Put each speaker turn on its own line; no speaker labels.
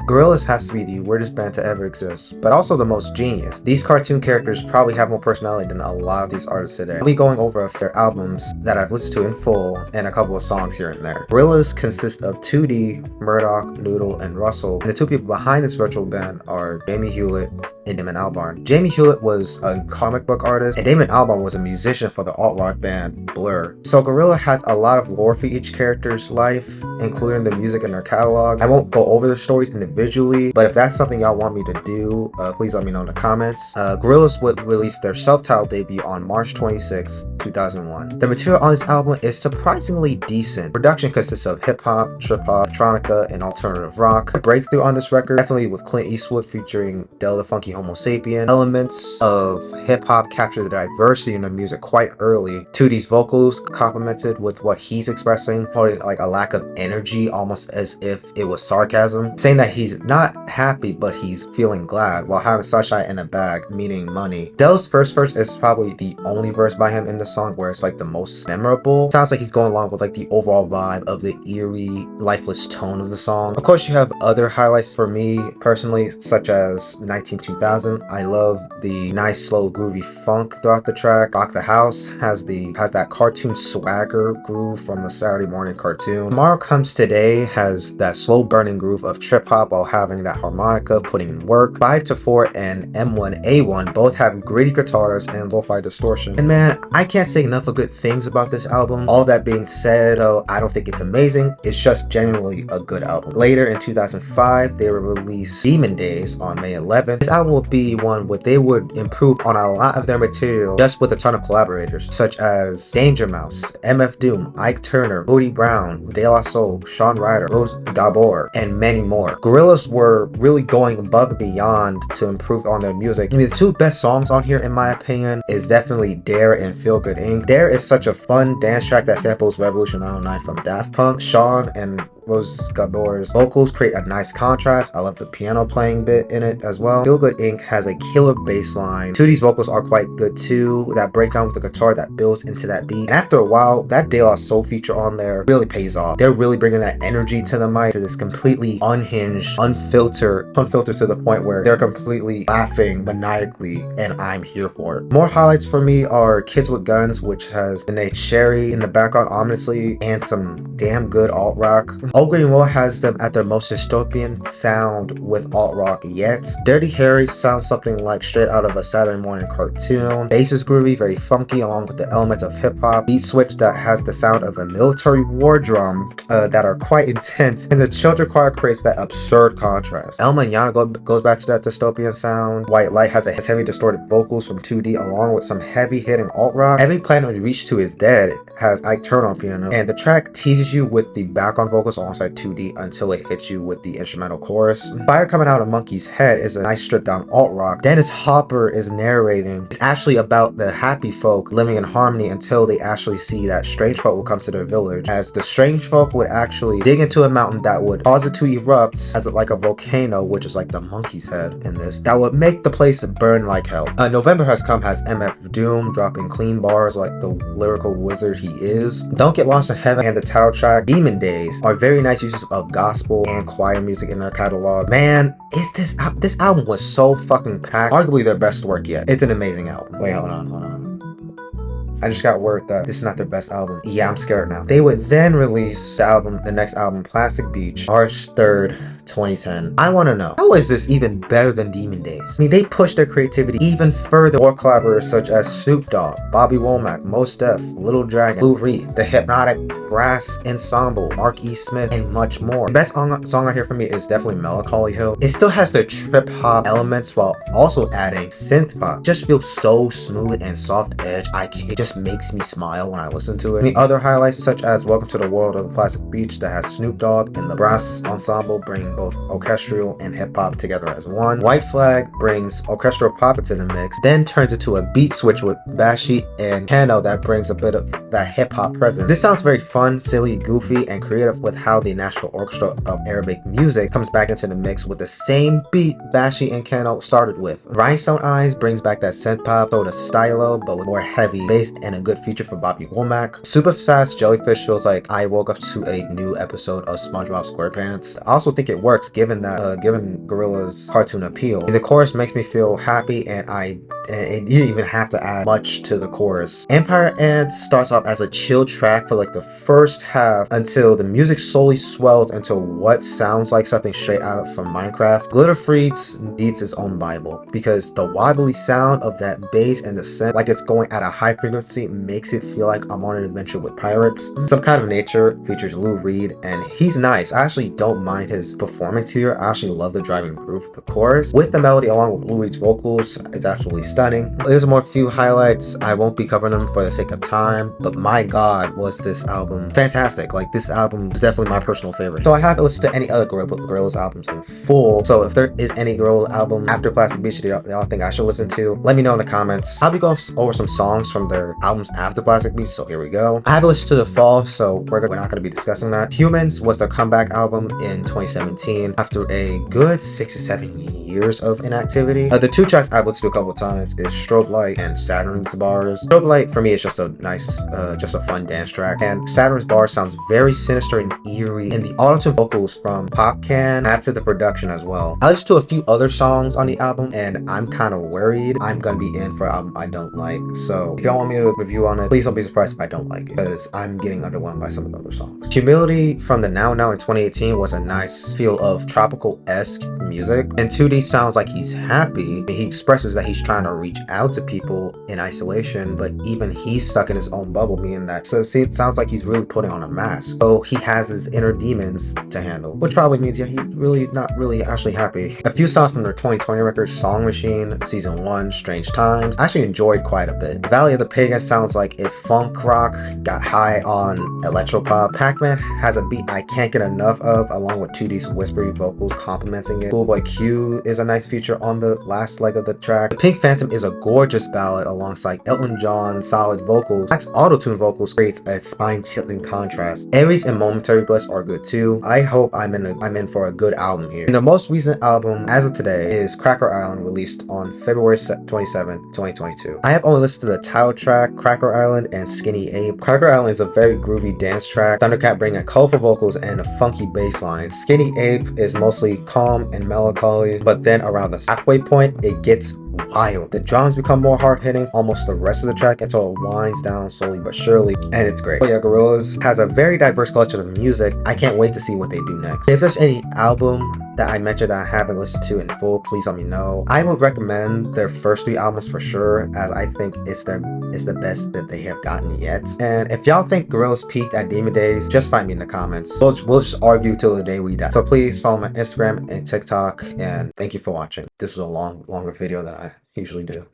Gorillaz has to be the weirdest band to ever exist, but also the most genius. These cartoon characters probably have more personality than a lot of these artists today. I'll be going over their albums that I've listened to in full and a couple of songs here and there. Gorillaz consist of 2D, Murdoch, Noodle, and Russell, and the two people behind this virtual band are Jamie Hewlett and Damon Albarn. Jamie Hewlett was a comic book artist, and Damon Albarn was a musician for the alt-rock band Blur. So Gorillaz has a lot of lore for each character's life, including the music in their catalog. I won't go over their stories individually, but if that's something y'all want me to do, please let me know in the comments. Gorillaz would release their self-titled debut on March 26, 2001. The material on this album is surprisingly decent. Production consists of hip-hop, trip-hop, electronica, and alternative rock. A breakthrough on this record, definitely with Clint Eastwood featuring Del the Funky Homo Sapien. Elements of hip-hop capture the diversity in the music quite early. 2D's vocals complemented with what he's expressing, probably like a lack of energy, almost as if it was sarcasm, saying that he's not happy but he's feeling glad while having sunshine in a bag, meaning money. Del's first verse is probably the only verse by him in the song where it's like the most memorable. Sounds like he's going along with like the overall vibe of the eerie, lifeless tone of the song. Of course, you have other highlights for me personally, such as 19-2000. I love the nice slow groovy funk throughout the track. Rock the House has that cartoon swagger groove from a Saturday morning cartoon. Tomorrow Comes Today has that slow burning groove of trip hop while having that harmonica putting in work. 5-4 and M1A1 both have gritty guitars and lo-fi distortion. And man, I can't say enough of good things about this album. All that being said, though, I don't think it's amazing. It's just genuinely a good album. Later in 2005, they will release Demon Days on May 11th. This album will be one where they would improve on a lot of their material just with a ton of collaborators, such as Danger Mouse, MF Doom, Ike Turner, Booty Brown, De La Soul, Sean Ryder, Rose Gabor, and many more. Gorillaz were really going above and beyond to improve on their music. I mean, the two best songs on here, in my opinion, is definitely Dare and Feel Good Inc. Dare is such a fun dance track that samples Revolution 909 from Daft Punk. Sean and Rose Gabor's vocals create a nice contrast. I love the piano playing bit in it as well. Feel Good Inc. has a killer bass line. 2D's vocals are quite good too. That breakdown with the guitar that builds into that beat. And after a while, that De La Soul feature on there really pays off. They're really bringing that energy to the mic, to this completely unhinged, unfiltered to the point where they're completely laughing maniacally, and I'm here for it. More highlights for me are Kids with Guns, which has the Nate Sherry in the background ominously, and some damn good alt rock. Old Green Road has them at their most dystopian sound with alt rock yet. Dirty Harry sounds something like straight out of a Saturday morning cartoon. Bass is groovy, very funky, along with the elements of hip hop. Beat switch that has the sound of a military war drum that are quite intense, and the children choir creates that absurd contrast. El Mañana goes back to that dystopian sound. White Light has heavy distorted vocals from 2D along with some heavy hitting alt rock. Every Planet We Reach To Is Dead has Ike Turner on piano, and the track teases you with the background vocals alongside 2D until it hits you with the instrumental chorus. Fire Coming Out of Monkey's Head is a nice stripped down alt rock. Dennis Hopper is narrating. It's actually about the happy folk living in harmony until they actually see that strange folk will come to their village, as the strange folk would actually dig into a mountain that would cause it to erupt as like a volcano, which is like the monkey's head in this, that would make the place burn like hell. November Has Come has MF Doom dropping clean bars like the lyrical wizard he is. Don't Get Lost in Heaven and the title track Demon Days are very nice uses of gospel and choir music in their catalog. Man, this album was so fucking packed. Arguably their best work yet. It's an amazing album. Wait, hold on. I just got word that this is not their best album. Yeah, I'm scared now. They would then release the next album, Plastic Beach, March 3rd, 2010. I want to know, how is this even better than Demon Days? I mean, they pushed their creativity even further. More collaborators such as Snoop Dogg, Bobby Womack, Mos Def, Little Dragon, Lou Reed, The Hypnotic Brass Ensemble, Mark E. Smith, and much more. The best song right here for me is definitely Melancholy Hill. It still has the trip hop elements while also adding synth pop. It just feels so smooth and soft edge. It just makes me smile when I listen to it. Any other highlights such as Welcome to the World of Plastic Beach that has Snoop Dogg and the Brass Ensemble bring both orchestral and hip hop together as one. White Flag brings orchestral pop into the mix, then turns into a beat switch with Bashi and Kano that brings a bit of that hip hop presence. This sounds very fun fun, silly, goofy, and creative with how the national orchestra of Arabic music comes back into the mix with the same beat Bashi and Kano started with. Rhinestone Eyes brings back that synth pop sort of stylo, but with more heavy bass and a good feature for Bobby Womack. Super Fast Jellyfish feels like I woke up to a new episode of SpongeBob SquarePants. I also think it works given that given Gorillaz' cartoon appeal. And the chorus makes me feel happy, and you didn't even have to add much to the chorus. Empire Ants starts off as a chill track for like the first half until the music slowly swells into what sounds like something straight out from Minecraft. Glitter Freaks needs its own Bible because the wobbly sound of that bass and the synth, like it's going at a high frequency, makes it feel like I'm on an adventure with pirates. Some Kind of Nature features Lou Reed, and he's nice. I actually don't mind his performance here. I actually love the driving groove of the chorus. With the melody along with Lou Reed's vocals, it's absolutely stunning. There's more few highlights. I won't be covering them for the sake of time, but my god, was this album fantastic. Like, this album is definitely my personal favorite. So I haven't listened to any other Gorillaz albums in full, so if there is any Gorillaz album after Plastic Beach that y'all think I should listen to, let me know in the comments. I'll be going over some songs from their albums after Plastic Beach, so here we go. I haven't listened to The Fall, so we're not going to be discussing that. Humanz was their comeback album in 2017 after a good 6 to 7 years of inactivity. The two tracks I've listened to a couple of times is Strobe Light and Saturn's Bars. Strobe Light for me is just a nice, just a fun dance track, and Saturn's Bars sounds very sinister and eerie, and the auto-tune vocals from Popcan add to the production as well. I listened to a few other songs on the album, and I'm kind of worried I'm gonna be in for an album I don't like. So if y'all want me to review on it, please don't be surprised if I don't like it, because I'm getting underwhelmed by some of the other songs. Humility from the Now Now in 2018 was a nice feel of tropical-esque music, and 2D sounds like he's happy. He expresses that he's trying to reach out to people in isolation, but even he's stuck in his own bubble, meaning that so it sounds like he's really putting on a mask. So he has his inner demons to handle, which probably means he's really not really actually happy. A few songs from their 2020 record, Song Machine, Season 1, Strange Times, I actually enjoyed quite a bit. Valley of the Pagan sounds like if funk rock got high on electropop. Pac-Man has a beat I can't get enough of, along with 2D's whispery vocals complementing it. Schoolboy Q is a nice feature on the last leg of the track. The Pink Phantom is a gorgeous ballad alongside Elton John's solid vocals. Black's auto-tune vocals creates a spine-chilling contrast. Aries and Momentary Bliss are good too. I hope I'm in for a good album here. And the most recent album as of today is Cracker Island, released on February 27th, 2022. I have only listened to the title track, Cracker Island, and Skinny Ape. Cracker Island is a very groovy dance track. Thundercat bringing colorful vocals and a funky bass line. Skinny Ape is mostly calm and melancholy, but then around the halfway point, it gets wild. The drums become more hard-hitting almost the rest of the track until it winds down slowly but surely, and it's great. But yeah, Gorillaz has a very diverse collection of music. I can't wait to see what they do next. If there's any album that I mentioned that I haven't listened to in full, please let me know. I would recommend their first 3 albums for sure, as I think it's the best that they have gotten yet. And if y'all think Gorillaz peaked at Demon Days, just find me in the comments. We'll just argue till the day we die. So please follow my Instagram and TikTok, and thank you for watching. This was a longer video than I usually do.